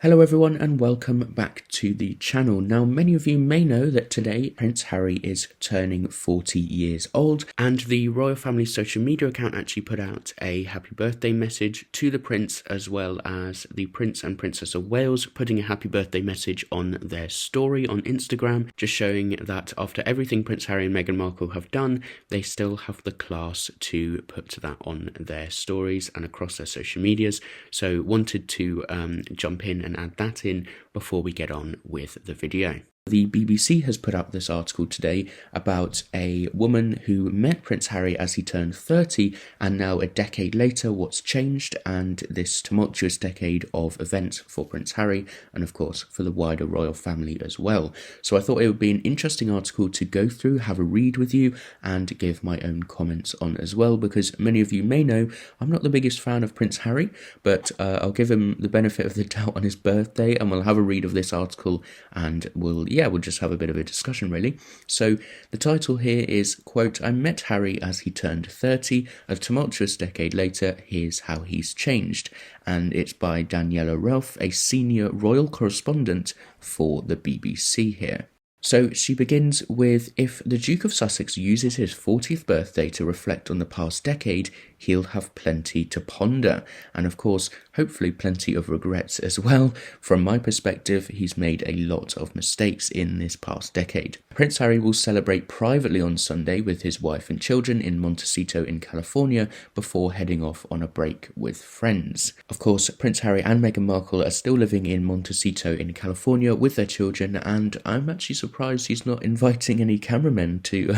Hello everyone and welcome back to the channel. Now many of you may know that today Prince Harry is turning 40 years old, and the royal family social media account actually put out a happy birthday message to the prince, as well as the Prince and Princess of Wales putting a happy birthday message on their story on Instagram, just showing that after everything Prince Harry and Meghan Markle have done, they still have the class to put that on their stories and across their social medias. So wanted to jump in and add that in before we get on with the video. The BBC has put out this article today about a woman who met Prince Harry as he turned 30, and now a decade later what's changed, and this tumultuous decade of events for Prince Harry and of course for the wider royal family as well. So I thought it would be an interesting article to go through, have a read with you and give my own comments on as well, because many of you may know I'm not the biggest fan of Prince Harry, but I'll give him the benefit of the doubt on his birthday and we'll have a read of this article and we'll just have a bit of a discussion really. So the title here is, quote, "I met Harry as he turned 30, a tumultuous decade later, here's how he's changed." And it's by Daniela Relph, a senior royal correspondent for the BBC here. So she begins with, "If the Duke of Sussex uses his 40th birthday to reflect on the past decade, he'll have plenty to ponder." And of course, hopefully plenty of regrets as well. From my perspective, he's made a lot of mistakes in this past decade. Prince Harry will celebrate privately on Sunday with his wife and children in Montecito in California before heading off on a break with friends. Of course, Prince Harry and Meghan Markle are still living in Montecito in California with their children, and I'm actually surprised he's not inviting any cameramen to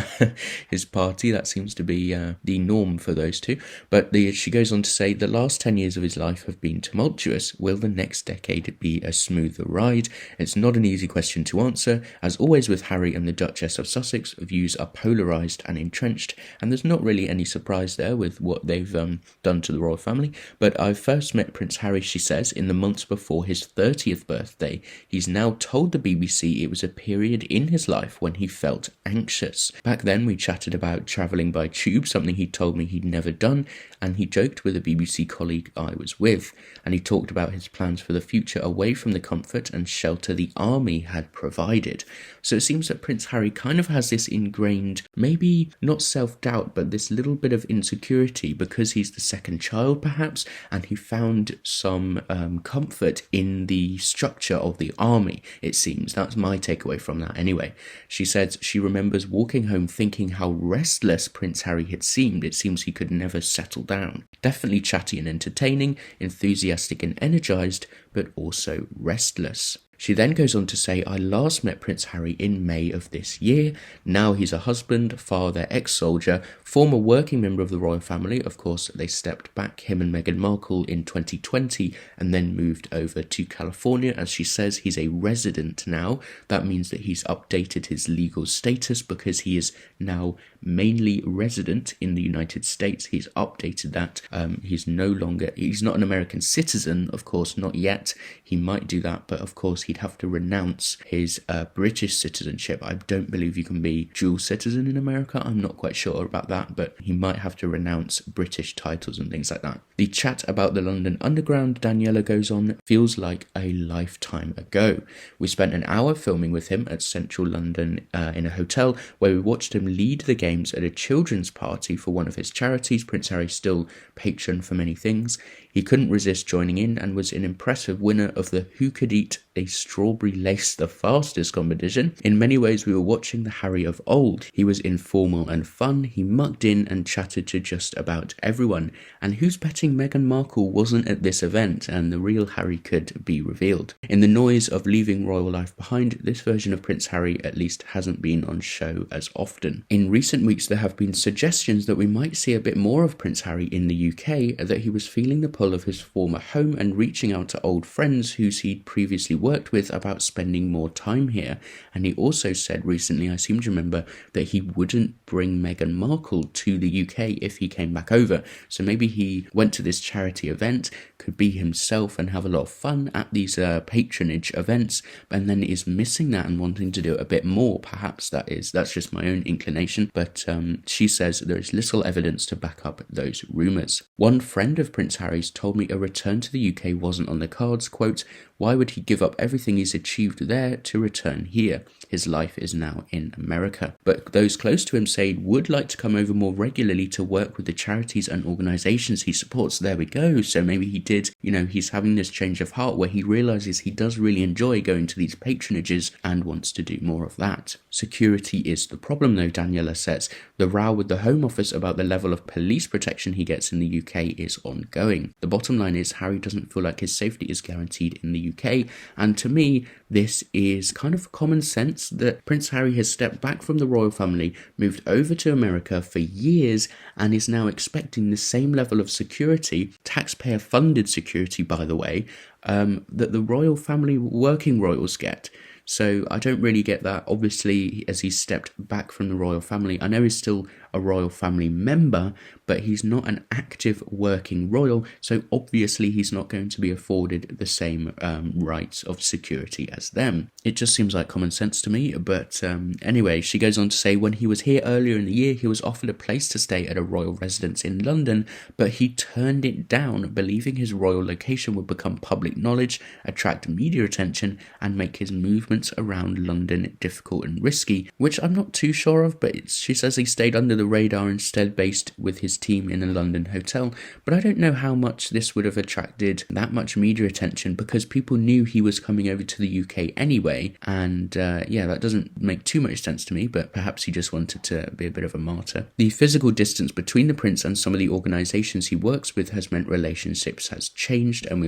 his party. That seems to be the norm for those two. But she goes on to say, "The last 10 years of his life have been tumultuous. Will the next decade be a smoother ride? It's not an easy question to answer. As always with Harry and the Duchess of Sussex, views are polarised and entrenched, and there's not really any surprise there with what they've done to the royal family. But I first met Prince Harry," she says, "in the months before his 30th birthday. He's now told the BBC it was a period in his life when he felt anxious. Back then we chatted about travelling by tube, something he told me he'd never done, and he joked with a BBC colleague I was with, and he talked about his plans for the future away from the comfort and shelter the army had provided." So it seems that Prince Harry kind of has this ingrained, maybe not self-doubt, but this little bit of insecurity because he's the second child perhaps, and he found some comfort in the structure of the army, it seems. That's my takeaway from that anyway. She said she remembers walking home thinking how restless Prince Harry had seemed. It seems he could never settle down. Definitely chatty and entertaining, enthusiastic and energised, but also restless. She then goes on to say, "I last met Prince Harry in May of this year. Now he's a husband, father, ex-soldier, former working member of the royal family." Of course, they stepped back, him and Meghan Markle, in 2020 and then moved over to California. As she says, he's a resident now. That means that he's updated his legal status because he is now mainly resident in the United States. He's updated that. He's not an American citizen, of course, not yet. He might do that, but of course he'd have to renounce his British citizenship. I don't believe you can be dual citizen in America. I'm not quite sure about that, but he might have to renounce British titles and things like that. The chat about the London Underground, Daniela goes on, "feels like a lifetime ago. We spent an hour filming with him at central London in a hotel where we watched him lead the games at a children's party for one of his charities. Prince Harry still patron for many things. He couldn't resist joining in and was an impressive winner of the Who Could Eat a Strawberry Lace the Fastest competition. In many ways we were watching the Harry of old. He was informal and fun. He mucked in and chatted to just about everyone. And who's betting Meghan Markle wasn't at this event and the real Harry could be revealed? In the noise of leaving royal life behind, this version of Prince Harry at least hasn't been on show as often. In recent weeks there have been suggestions that we might see a bit more of Prince Harry in the UK, that he was feeling the pull of his former home and reaching out to old friends who he'd previously worked with about spending more time here. And he also said recently, I seem to remember, that he wouldn't bring Meghan Markle to the UK if he came back over. So maybe he went to this charity event, could be himself and have a lot of fun at these patronage events, and then is missing that and wanting to do it a bit more. Perhaps that's just my own inclination, but she says there is little evidence to back up those rumours. One friend of Prince Harry's told me a return to the UK wasn't on the cards regards, quote, why would he give up everything he's achieved there to return here? His life is now in America. But those close to him say he would like to come over more regularly to work with the charities and organisations he supports. There we go. So maybe he did, he's having this change of heart where he realises he does really enjoy going to these patronages and wants to do more of that. Security is the problem though, Daniela says. The row with the Home Office about the level of police protection he gets in the UK is ongoing. The bottom line is Harry doesn't feel like his safety is guaranteed in the UK, and to me this is kind of common sense that Prince Harry has stepped back from the royal family, moved over to America for years, and is now expecting the same level of security, taxpayer funded security by the way, that the royal family working royals get. So I don't really get that. Obviously, as he's stepped back from the royal family, I know he's still a royal family member, but he's not an active working royal, so obviously he's not going to be afforded the same rights of security as them. It just seems like common sense to me, but anyway, she goes on to say when he was here earlier in the year, he was offered a place to stay at a royal residence in London, but he turned it down, believing his royal location would become public knowledge, attract media attention, and make his movements around London difficult and risky, which I'm not too sure of, but she says he stayed under the radar instead, based with his team in a London hotel. But I don't know how much this would have attracted that much media attention, because people knew he was coming over to the UK anyway, and that doesn't make too much sense to me, but perhaps he just wanted to be a bit of a martyr. The physical distance between the prince and some of the organisations he works with has meant relationships has changed, and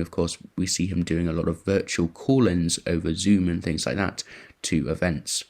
we see him doing a lot of virtual call-ins over Zoom and things like that to events.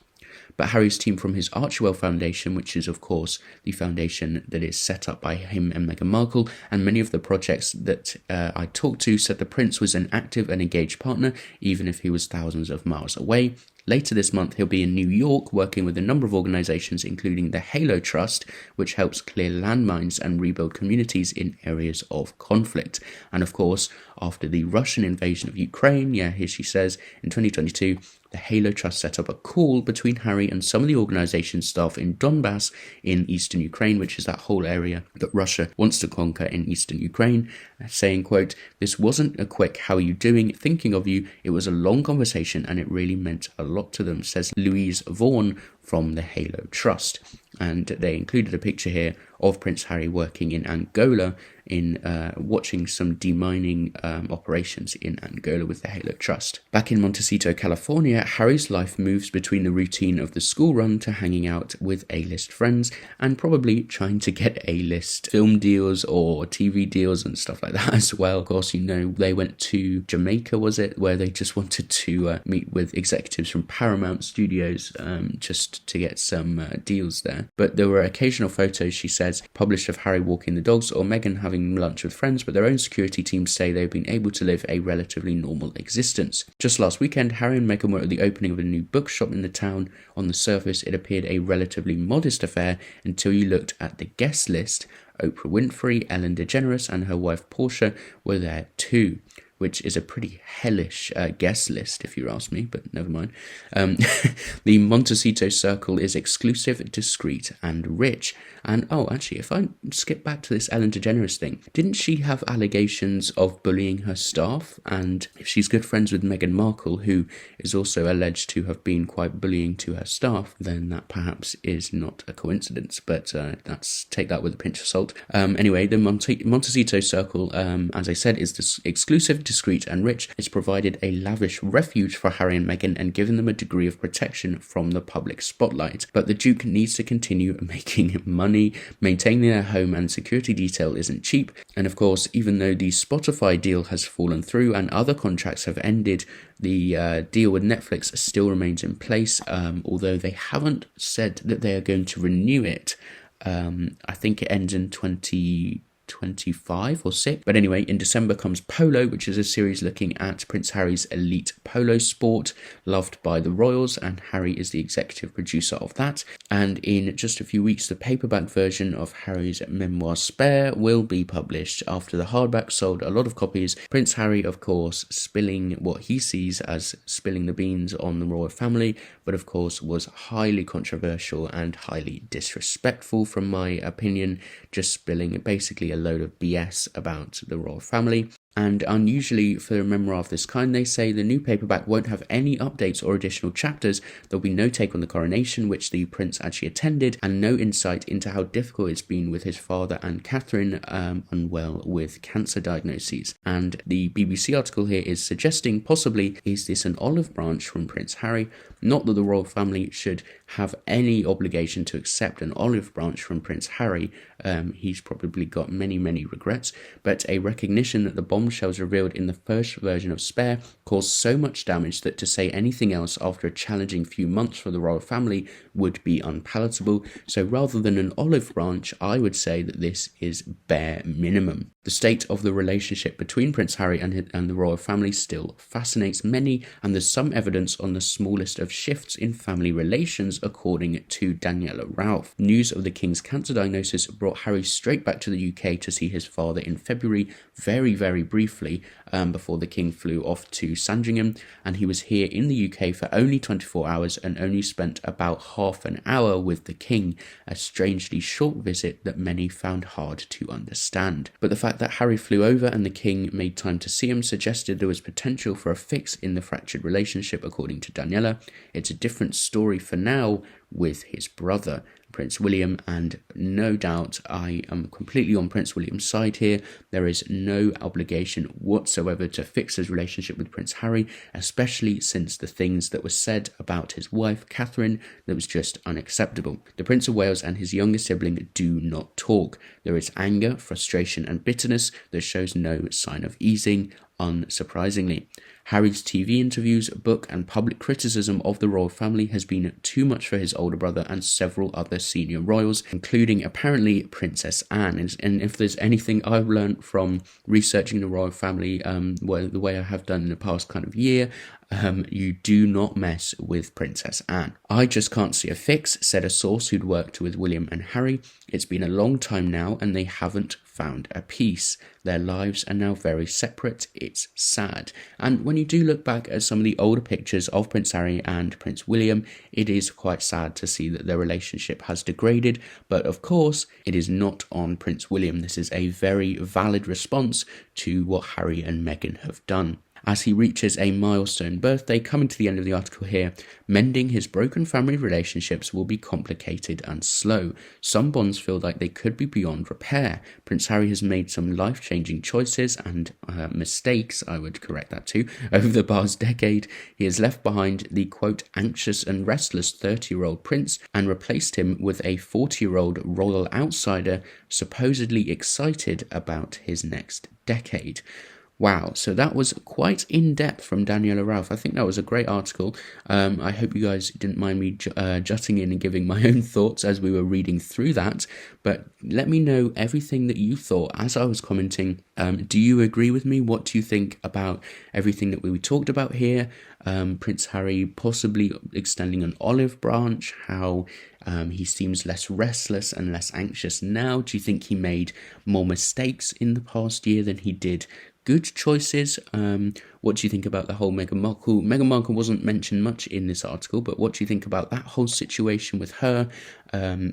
But Harry's team from his Archewell Foundation, which is of course the foundation that is set up by him and Meghan Markle, and many of the projects that I talked to, said the prince was an active and engaged partner, even if he was thousands of miles away. Later this month, he'll be in New York working with a number of organisations, including the Halo Trust, which helps clear landmines and rebuild communities in areas of conflict. And of course, after the Russian invasion of Ukraine, here she says, in 2022, the Halo Trust set up a call between Harry and some of the organisation's staff in Donbass in eastern Ukraine, which is that whole area that Russia wants to conquer in eastern Ukraine, saying, quote, "This wasn't a quick, how are you doing, thinking of you, it was a long conversation and it really meant a lot to them," says Louise Vaughan from the Halo Trust. And they included a picture here of Prince Harry working in Angola in watching some demining operations in Angola with the Halo Trust. Back in Montecito, California, Harry's life moves between the routine of the school run to hanging out with A-list friends and probably trying to get A-list film deals or TV deals and stuff like that as well. Of course, they went to Jamaica, was it, where they just wanted to meet with executives from Paramount Studios just to get some deals there. But there were occasional photos, she says, published of Harry walking the dogs or Meghan having lunch with friends, but their own security teams say they've been able to live a relatively normal existence. Just last weekend, Harry and Meghan were at the opening of a new bookshop in the town. On the surface, it appeared a relatively modest affair until you looked at the guest list. Oprah Winfrey, Ellen DeGeneres and her wife Portia were there too, which is a pretty hellish guest list if you ask me, but never mind. The Montecito Circle is exclusive, discreet and rich. And actually, if I skip back to this Ellen DeGeneres thing, didn't she have allegations of bullying her staff? And if she's good friends with Meghan Markle, who is also alleged to have been quite bullying to her staff, then that perhaps is not a coincidence, but take that with a pinch of salt. Anyway, the Montecito Circle, as I said, is exclusive, discreet and rich. It's provided a lavish refuge for Harry and Meghan and given them a degree of protection from the public spotlight. But the Duke needs to continue making money. Maintaining their home and security detail isn't cheap. And of course, even though the Spotify deal has fallen through and other contracts have ended, the deal with Netflix still remains in place, although they haven't said that they are going to renew it. I think it ends in 2025 or 6. But anyway, in December comes Polo, which is a series looking at Prince Harry's elite polo sport, loved by the royals, and Harry is the executive producer of that. And in just a few weeks, the paperback version of Harry's memoir Spare will be published. After the hardback sold a lot of copies, Prince Harry, of course, spilling what he sees as spilling the beans on the royal family, but of course was highly controversial and highly disrespectful from my opinion, just spilling basically a load of BS about the royal family. And unusually for a memoir of this kind, they say the new paperback won't have any updates or additional chapters. There'll be no take on the coronation, which the prince actually attended, and no insight into how difficult it's been with his father and Catherine, unwell with cancer diagnoses. And the BBC article here is suggesting possibly, is this an olive branch from Prince Harry? Not that the royal family should have any obligation to accept an olive branch from Prince Harry. He's probably got many regrets, but a recognition that the bombshells revealed in the first version of Spare caused so much damage that to say anything else after a challenging few months for the royal family would be unpalatable. So rather than an olive branch, I would say that this is bare minimum. The state of the relationship between Prince Harry and the royal family still fascinates many, and there's some evidence on the smallest of shifts in family relations, according to Daniela Relph. News of the king's cancer diagnosis brought Harry straight back to the UK to see his father in February, very briefly, before the king flew off to Sandringham, and he was here in the UK for only 24 hours and only spent about half an hour with the king, a strangely short visit that many found hard to understand. But the fact that Harry flew over and the king made time to see him suggested there was potential for a fix in the fractured relationship, according to Daniela. It's a different story for now with his brother, Prince William, and no doubt I am completely on Prince William's side here. There is no obligation whatsoever to fix his relationship with Prince Harry, especially since the things that were said about his wife Catherine that was just unacceptable. The Prince of Wales and his younger sibling do not talk. There is anger, frustration and bitterness that shows no sign of easing, unsurprisingly. Harry's TV interviews, book and public criticism of the royal family has been too much for his older brother and several other senior royals, including apparently Princess Anne. And if there's anything I've learned from researching the royal family, the way I have done in the past kind of year, you do not mess with Princess Anne. I just can't see a fix, said a source who'd worked with William and Harry. It's been a long time now and they haven't found a peace. Their lives are now very separate. It's sad. And when you do look back at some of the older pictures of Prince Harry and Prince William, it is quite sad to see that their relationship has degraded. But of course, it is not on Prince William. This is a very valid response to what Harry and Meghan have done. As he reaches a milestone birthday, coming to the end of the article here, mending his broken family relationships will be complicated and slow. Some bonds feel like they could be beyond repair. Prince Harry has made some life-changing choices and mistakes, I would correct that too, over the past decade. He has left behind the, quote, anxious and restless 30-year-old prince and replaced him with a 40-year-old royal outsider supposedly excited about his next decade. Wow, so that was quite in-depth from Daniela Relph. I think that was a great article. I hope you guys didn't mind me jutting in and giving my own thoughts as we were reading through that. But let me know everything that you thought as I was commenting. Do you agree with me? What do you think about everything that we talked about here? Prince Harry possibly extending an olive branch, how he seems less restless and less anxious now. Do you think he made more mistakes in the past year than he did good choices? What do you think about the whole Meghan Markle? Meghan Markle wasn't mentioned much in this article, but what do you think about that whole situation with her?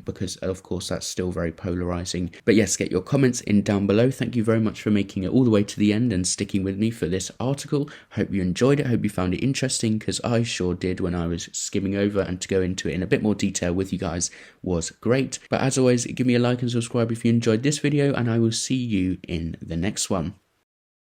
Because of course that's still very polarizing. But yes, get your comments in down below. Thank you very much for making it all the way to the end and sticking with me for this article. Hope you enjoyed it. Hope you found it interesting, because I sure did when I was skimming over, and to go into it in a bit more detail with you guys was great. But as always, give me a like and subscribe if you enjoyed this video, and I will see you in the next one.